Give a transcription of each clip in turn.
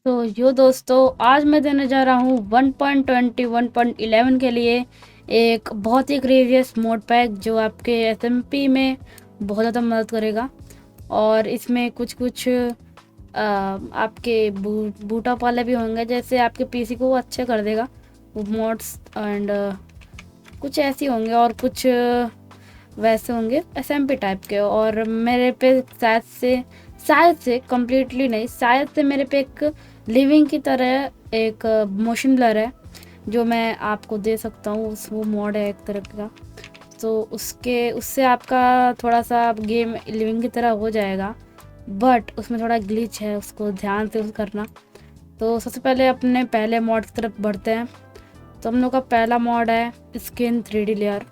तो यो दोस्तों, आज मैं देने जा रहा हूँ 1.20 1.11 के लिए एक बहुत ही क्रेजियस मोड पैक जो आपके एसएमपी में बहुत ज़्यादा मदद करेगा। और इसमें कुछ कुछ आपके बूट अप वाले भी होंगे, जैसे आपके पीसी को वो अच्छे कर देगा वो मोड्स। एंड कुछ ऐसे होंगे और कुछ वैसे होंगे एसएमपी टाइप के। और मेरे पे शायद से कम्प्लीटली नहीं, शायद से मेरे पे एक लिविंग की तरह एक मोशन ब्लर है जो मैं आपको दे सकता हूँ। वो मॉड है एक तरह का, तो उससे आपका थोड़ा सा गेम लिविंग की तरह हो जाएगा, बट उसमें थोड़ा ग्लिच है, उसको ध्यान से करना। तो सबसे पहले अपने पहले मॉड की तरफ बढ़ते हैं। तो हम लोग का पहला मॉड है स्किन 3D लेयर।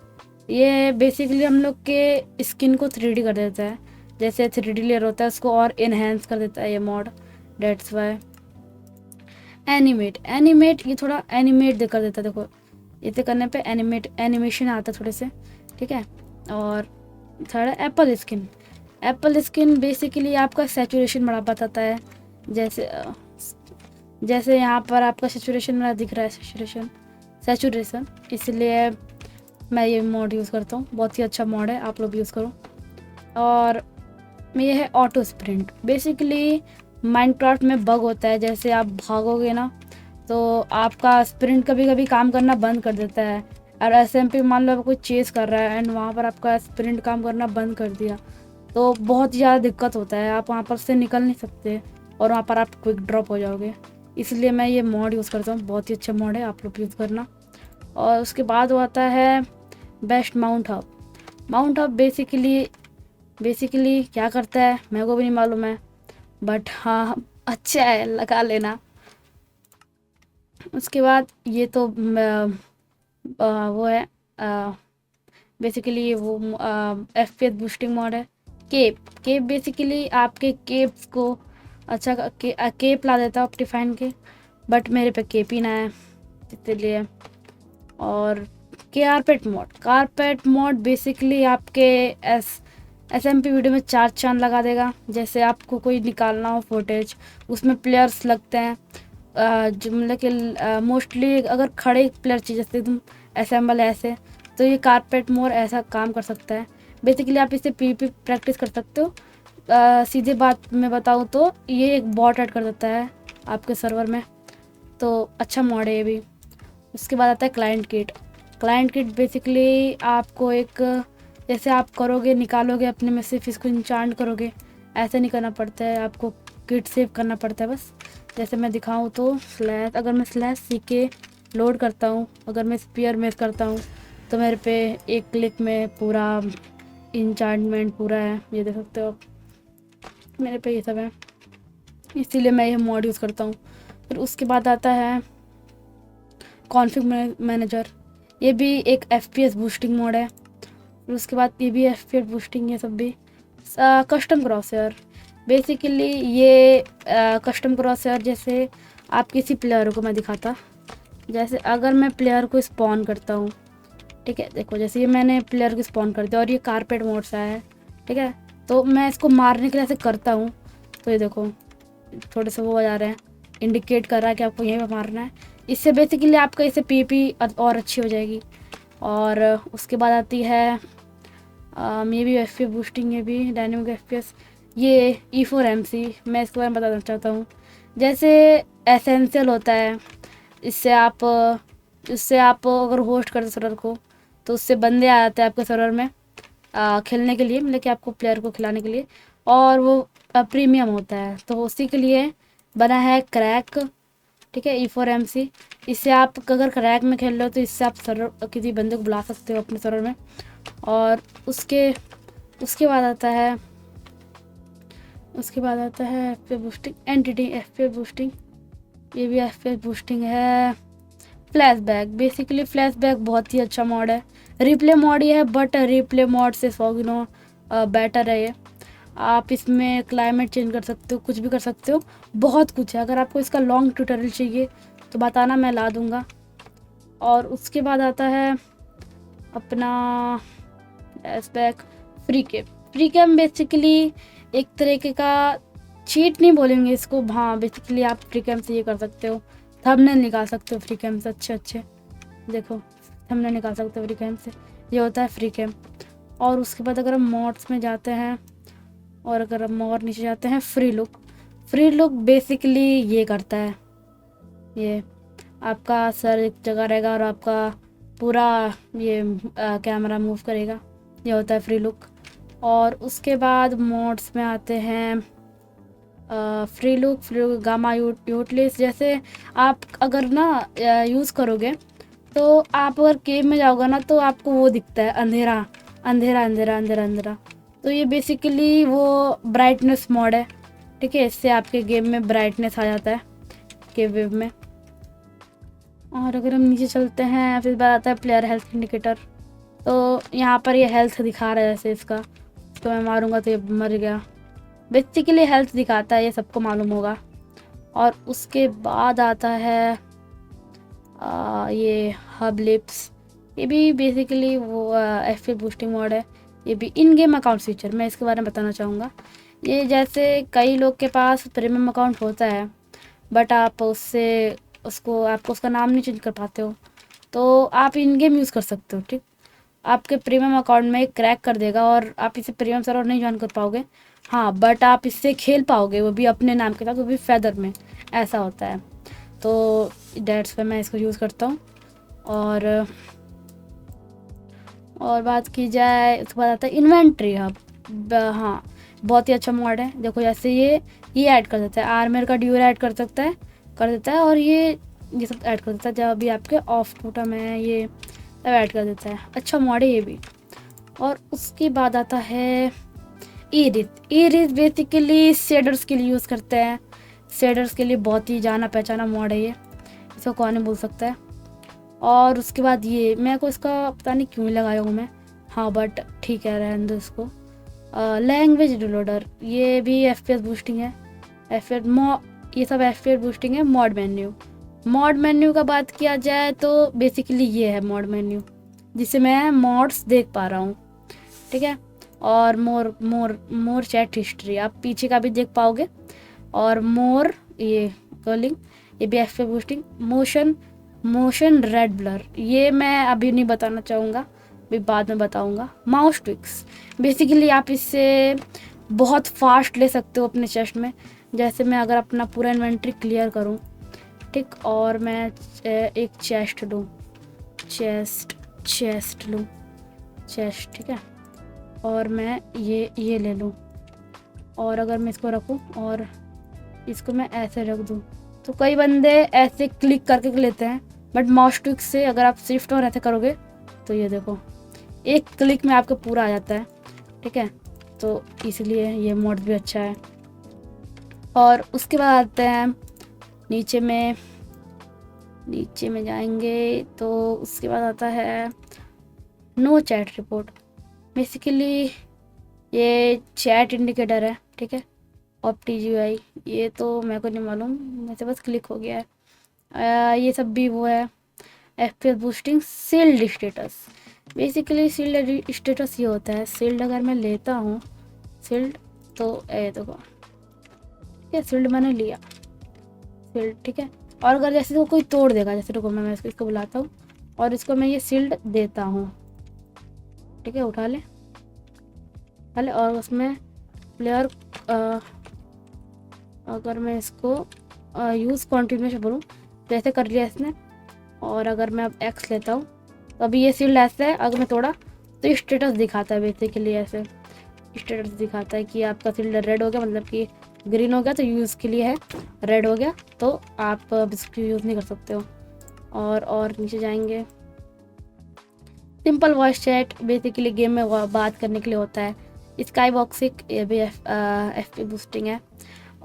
ये बेसिकली हम लोग के स्किन को 3D कर देता है, जैसे 3D लेयर होता है उसको और इन्हेंस कर देता है ये मॉड। डेट्स वाई एनिमेट ये थोड़ा एनिमेट कर देता है। देखो इसे करने पे एनिमेशन आता है थोड़े से, ठीक है। और थर्ड है एप्पल स्किन बेसिकली आपका सैचुरेशन बढ़ा बताता है। जैसे यहाँ पर आपका सैचुरेशन मेरा दिख रहा है, सैचुरेशन, इसलिए मैं ये मॉड यूज़ करता हूँ। बहुत ही अच्छा मॉड है, आप लोग यूज़ करो। और ये है ऑटो स्प्रिंट। बेसिकली माइनक्राफ्ट में बग होता है, जैसे आप भागोगे ना तो आपका स्प्रिंट कभी कभी काम करना बंद कर देता है। और एसएमपी मान लो कोई चेस कर रहा है एंड वहाँ पर आपका स्प्रिंट काम करना बंद कर दिया, तो बहुत ज़्यादा दिक्कत होता है, आप वहाँ पर से निकल नहीं सकते और वहाँ पर आप क्विक ड्रॉप हो जाओगे। इसलिए मैं ये मॉड यूज़ करता हूँ, बहुत ही अच्छा मॉड है, आप लोग यूज़ करना। और उसके बाद वो आता है बेस्ट माउंट हब बेसिकली क्या करता है मेरे को भी नहीं मालूम है, बट हाँ अच्छा है, लगा लेना। उसके बाद ये तो वो है बेसिकली वो FPS बूस्टिंग मॉड है। केप बेसिकली आपके केप्स को अच्छा केप ला देता है ऑप्टिफाइन के, बट मेरे पे केप ही ना है इसलिए। और कारपेट मोड बेसिकली आपके एसएमपी वीडियो में 4 चांद लगा देगा। जैसे आपको कोई निकालना हो फुटेज, उसमें प्लेयर्स लगते हैं जो मतलब कि मोस्टली अगर खड़े प्लेयर चाहिए जैसे तुम असेंबल ऐसे, तो ये कारपेट मोड ऐसा काम कर सकता है। बेसिकली आप इससे पीवीपी प्रैक्टिस कर सकते हो। सीधे बात में बताऊँ तो ये एक बॉट ऐड कर देता है आपके सर्वर में, तो अच्छा मॉड है ये भी। उसके बाद आता है क्लाइंट किट बेसिकली आपको एक, जैसे आप करोगे निकालोगे अपने में से, फिर इसको इंचांट करोगे, ऐसे नहीं करना पड़ता है, आपको किट सेव करना पड़ता है बस। जैसे मैं दिखाऊं तो अगर मैं /CK लोड करता हूँ, अगर मैं स्पीयर मेस करता हूँ, तो मेरे पे एक क्लिक में पूरा इंचांटमेंट पूरा है, ये देख सकते हो आप, मेरे पे ये सब है, इसीलिए मैं ये मॉड यूज़ करता हूँ। फिर उसके बाद आता है कॉन्फ़िग मैनेजर, ये भी एक FPS बूस्टिंग मोड है। फिर उसके बाद ये भी FPS बूस्टिंग, ये सब भी। कस्टम क्रॉसहेयर बेसिकली ये कस्टम क्रॉसहेयर, जैसे आप किसी प्लेयर को मैं दिखाता, जैसे अगर मैं प्लेयर को स्पॉन करता हूँ, ठीक है, देखो जैसे ये मैंने प्लेयर को स्पॉन कर दिया और ये कारपेट मोड से है, ठीक है, तो मैं इसको मारने के लिए ऐसे करता हूँ, तो ये देखो थोड़े से वो जा रहे हैं, इंडिकेट कर रहा है कि आपको यहीं पर मारना है। इससे बेसिकली आपका इससे पीपी और अच्छी हो जाएगी। और उसके बाद आती है ये भी FPS बूस्टिंग, ये भी डायनेमिक FPS, ये E4MC, मैं इसके बारे में बताना चाहता हूँ। जैसे एसेंशियल होता है, इससे आप अगर होस्ट करते सर्वर को, तो उससे बंदे आ जाते हैं आपके सर्वर में खेलने के लिए, मतलब कि आपको प्लेयर को खिलाने के लिए, और वो प्रीमियम होता है, तो उसी के लिए बना है क्रैक, ठीक है, E4MC। इससे आप अगर क्रैक में खेल रहे हो तो इससे आप सर्वर किसी बंदे को बुला सकते हो अपने सर्वर में। और उसके बाद आता है FPS boosting entity, FPS boosting, ये भी FPS बूस्टिंग है। फ्लैशबैक बेसिकली फ्लैशबैक बहुत ही अच्छा मॉड है, रिप्ले मॉड ही है, बट रिप्ले मॉड से 100 गुना बेटर है ये। आप इसमें क्लाइमेट चेंज कर सकते हो, कुछ भी कर सकते हो, बहुत कुछ है। अगर आपको इसका लॉन्ग ट्यूटोरियल चाहिए तो बताना, मैं ला दूंगा। और उसके बाद आता है अपना फ्लैशबैक फ्री कैम बेसिकली एक तरीके का चीट नहीं बोलेंगे इसको, हाँ बेसिकली आप फ्री कैम से ये कर सकते हो, थंबनेल निकाल सकते हो फ्री कैम से अच्छे अच्छे, देखो थंबनेल निकाल सकते हो फ्री कैम से, ये होता है फ्री कैम। और उसके बाद अगर हम मॉड्स में जाते हैं और अगर हम और नीचे जाते हैं फ्री लुक बेसिकली ये करता है, ये आपका सर एक जगह रहेगा और आपका पूरा ये कैमरा मूव करेगा, ये होता है फ्री लुक। और उसके बाद मोड्स में आते हैं फ्री लुक गामा यूटिलिस। जैसे आप अगर ना यूज़ करोगे तो आप अगर केव में जाओगे ना तो आपको वो दिखता है अंधेरा अंधेरा अंधेरा अंधेरा अंधेरा, तो ये बेसिकली वो ब्राइटनेस मोड है, ठीक है। इससे आपके गेम में ब्राइटनेस आ जाता है केव वेव में। और अगर हम नीचे चलते हैं फिर बात आता है प्लेयर हेल्थ इंडिकेटर। तो यहाँ पर ये हेल्थ दिखा रहा है, जैसे इसका तो मैं मारूंगा तो ये मर गया, बेसिकली हेल्थ दिखाता है, ये सबको मालूम होगा। और उसके बाद आता है ये हब लिप्स, ये भी बेसिकली वो एफपीएस बूस्टिंग मोड है, ये भी इन गेम अकाउंट फीचर, मैं इसके बारे में बताना चाहूँगा। ये जैसे कई लोग के पास प्रीमियम अकाउंट होता है बट आप आपको उसका नाम नहीं चेंज कर पाते हो, तो आप इन गेम यूज़ कर सकते हो, ठीक। आपके प्रीमियम अकाउंट में क्रैक कर देगा और आप इसे प्रीमियम सर्वर नहीं ज्वाइन कर पाओगे, हाँ बट आप इससे खेल पाओगे, वो भी अपने नाम के साथ, वो भी फेदर में, ऐसा होता है। तो डेट्स पे मैं इसको यूज़ करता हूँ। और बात की जाए उसके बाद आता है इन्वेंट्री हब। हाँ बहुत ही अच्छा मॉड है, देखो जैसे ये ऐड कर देता है, आर्मर का ड्यूर ऐड कर देता है और ये सब ऐड कर देता है, जब भी आपके ऑफ टोटम है ये सब ऐड कर देता है, अच्छा मॉड है ये भी। और उसके बाद आता है ईरिस बेसिकली शेडर्स के लिए यूज़ करते हैं, शेडर्स के लिए बहुत ही जाना पहचाना मॉड है ये, इसको कौन नहीं बोल सकता है। और उसके बाद ये मेरे को इसका पता नहीं क्यों लगाया हूँ मैं, हाँ बट ठीक है रहने दो इसको। लैंग्वेज रिलोडर, ये भी एफपीएस बूस्टिंग है, ये सब एफपीएस बूस्टिंग है। मॉड मेन्यू का बात किया जाए तो बेसिकली ये है मॉड मेन्यू, जिसे मैं मॉड्स देख पा रहा हूँ, ठीक है। और मोर चैट हिस्ट्री आप पीछे का भी देख पाओगे। और मोर ये कॉलिंग, ये भी FPS boosting. Motion red blur, ये मैं अभी नहीं बताना चाहूँगा, भी बाद में बताऊँगा। माउस ट्विक्स, बेसिकली आप इससे बहुत फास्ट ले सकते हो अपने चेस्ट में, जैसे मैं अगर अपना पूरा इन्वेंट्री क्लियर करूँ, ठीक, और मैं एक चेस्ट लूँ, चेस्ट ठीक है, और मैं ये ले लूँ, और अगर मैं इसको रखूँ और इसको मैं ऐसे रख दूँ, तो कई बंदे ऐसे क्लिक करके लेते हैं, बट माउस ट्विक से अगर आप शिफ्ट और ऐसे करोगे तो ये देखो एक क्लिक में आपका पूरा आ जाता है, ठीक है। तो इसलिए ये मोड भी अच्छा है। और उसके बाद आते हैं नीचे में जाएंगे तो उसके बाद आता है नो चैट रिपोर्ट, बेसिकली ये चैट इंडिकेटर है, ठीक है। ऑप्टीजीआई, ये तो मेरे को नहीं मालूम, वैसे बस क्लिक हो गया है। ये सब भी वो है FPS boosting. Sealed status, basically sealed status ये होता है, सील्ड अगर मैं लेता हूँ सील्ड तो देखो ठीक है, सील्ड मैंने लिया सील्ड, ठीक है। और अगर जैसे वो कोई तोड़ देगा, जैसे रुको मैं इसको बुलाता हूँ और इसको मैं ये सील्ड देता हूँ, ठीक है, उठा ले और उसमें प्लेयर अगर मैं इसको यूज़ कंटिन्यू से बोलूँ तो ऐसे कर लिया इसने। और अगर मैं अब एक्स लेता हूँ तो अभी ये सील्ड ऐसे है, अगर मैं तोड़ा तो स्टेटस दिखाता है, बेसिकली ऐसे स्टेटस दिखाता है कि आपका सील्ड रेड हो गया, मतलब कि ग्रीन हो गया तो यूज़ के लिए है, रेड हो गया तो आप इसको यूज़ नहीं कर सकते हो। और नीचे जाएंगे, simple voice chat basically game में बात करने के लिए होता है। स्काई बॉक्सिक, ये भी एफपीएस बूस्टिंग है।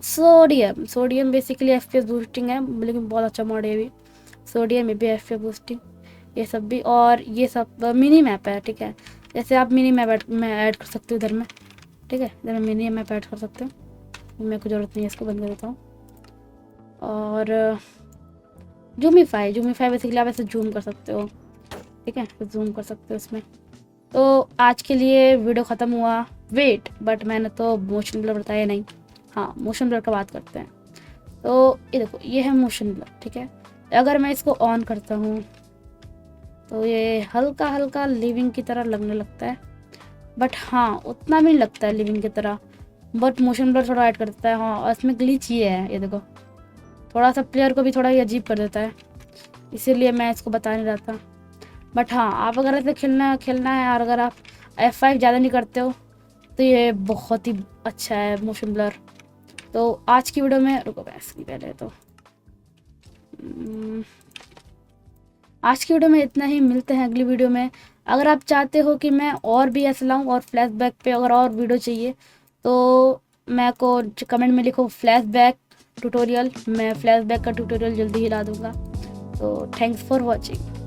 सोडियम बेसिकली एफपीएस बूस्टिंग है, लेकिन बहुत अच्छा मॉड है ये भी। सोडियम में भी एफपीएस बूस्टिंग, ये सब भी। और ये सब मिनी मैप है, ठीक है, जैसे आप मिनी मैप में ऐड कर सकते हो इधर में, ठीक है, इधर में मिनी मैप ऐड कर सकते हो, मेरे को ज़रूरत नहीं है, इसको बंद कर देता हूँ। और जूमीफाई बेसिकली आप ऐसे जूम कर सकते हो, ठीक है, जूम कर सकते हो इसमें। तो आज के लिए वीडियो ख़त्म हुआ, वेट बट मैंने तो मोशन ब्लर बताया नहीं, हाँ, मोशन ब्लर का बात करते हैं। तो ये देखो, ये है मोशन ब्लर, ठीक है। अगर मैं इसको ऑन करता हूँ तो ये हल्का हल्का लिविंग की तरह लगने लगता है, बट हाँ उतना भी नहीं लगता है लिविंग की तरह, बट मोशन ब्लर थोड़ा ऐड कर देता है। हाँ, और इसमें ग्लिच ये है, ये देखो थोड़ा सा प्लेयर को भी थोड़ा ही अजीब कर देता है, इसीलिए मैं इसको बता नहीं रहा था। बट हाँ, आप अगर ऐसे खेलना है और अगर आप F5 ज़्यादा नहीं करते हो तो ये बहुत ही अच्छा है मोशन ब्लर। तो आज की वीडियो में रुको, मैं इसकी पहले तो आज की वीडियो में इतना ही। मिलते हैं अगली वीडियो में। अगर आप चाहते हो कि मैं और भी ऐसे लाऊं और फ्लैशबैक पे अगर और वीडियो चाहिए तो मैं को कमेंट में लिखो फ्लैशबैक ट्यूटोरियल, मैं फ्लैशबैक का ट्यूटोरियल जल्दी ही ला दूंगा। तो थैंक्स फॉर वॉचिंग।